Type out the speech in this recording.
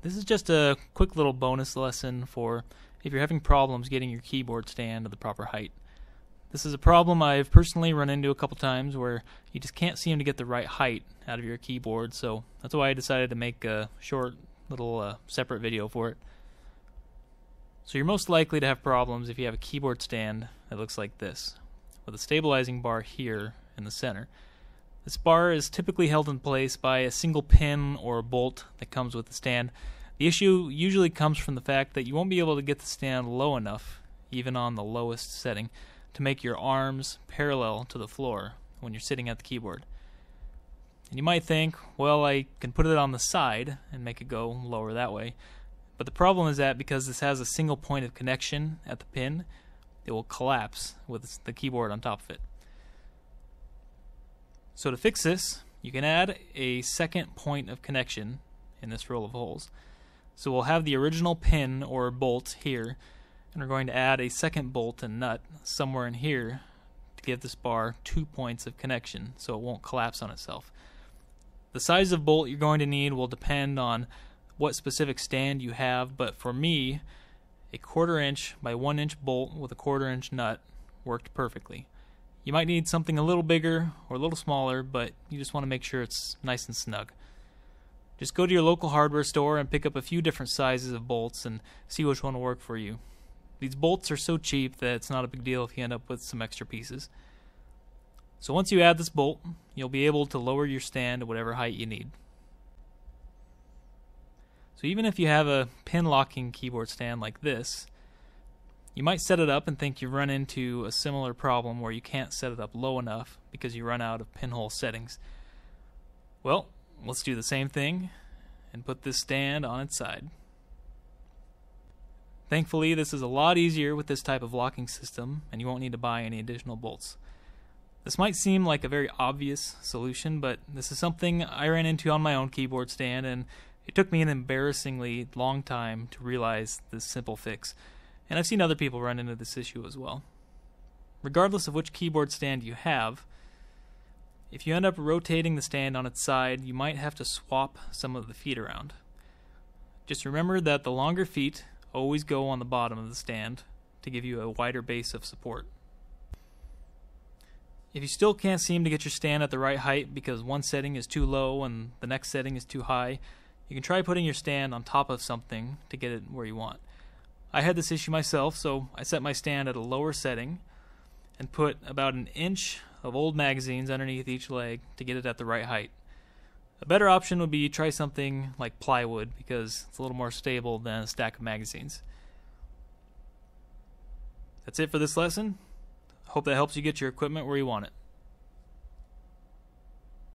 This is just a quick little bonus lesson for if you're having problems getting your keyboard stand to the proper height. This is a problem I've personally run into a couple times where you just can't seem to get the right height out of your keyboard, so that's why I decided to make a short little separate video for it. So you're most likely to have problems if you have a keyboard stand that looks like this, with a stabilizing bar here in the center. This bar is typically held in place by a single pin or bolt that comes with the stand. The issue usually comes from the fact that you won't be able to get the stand low enough, even on the lowest setting, to make your arms parallel to the floor when you're sitting at the keyboard. And you might think, well, I can put it on the side and make it go lower that way. But the problem is that because this has a single point of connection at the pin, it will collapse with the keyboard on top of it. So to fix this, you can add a second point of connection in this row of holes. So we'll have the original pin or bolt here, and we're going to add a second bolt and nut somewhere in here to give this bar 2 points of connection so it won't collapse on itself. The size of bolt you're going to need will depend on what specific stand you have, but for me, a 1/4 inch by 1 inch bolt with a 1/4 inch nut worked perfectly. You might need something a little bigger or a little smaller, but you just want to make sure it's nice and snug. Just go to your local hardware store and pick up a few different sizes of bolts and see which one will work for you. These bolts are so cheap that it's not a big deal if you end up with some extra pieces. So once you add this bolt, you'll be able to lower your stand to whatever height you need. So even if you have a pin locking keyboard stand like this, you might set it up and think you've run into a similar problem where you can't set it up low enough because you run out of pinhole settings. Well, let's do the same thing and put this stand on its side. Thankfully, this is a lot easier with this type of locking system, and you won't need to buy any additional bolts. This might seem like a very obvious solution, but this is something I ran into on my own keyboard stand, and it took me an embarrassingly long time to realize this simple fix. And I've seen other people run into this issue as well. Regardless of which keyboard stand you have, if you end up rotating the stand on its side, you might have to swap some of the feet around. Just remember that the longer feet always go on the bottom of the stand to give you a wider base of support. If you still can't seem to get your stand at the right height because one setting is too low and the next setting is too high, you can try putting your stand on top of something to get it where you want. I had this issue myself, so I set my stand at a lower setting and put about 1 inch of old magazines underneath each leg to get it at the right height. A better option would be try something like plywood because it's a little more stable than a stack of magazines. That's it for this lesson. Hope that helps you get your equipment where you want it.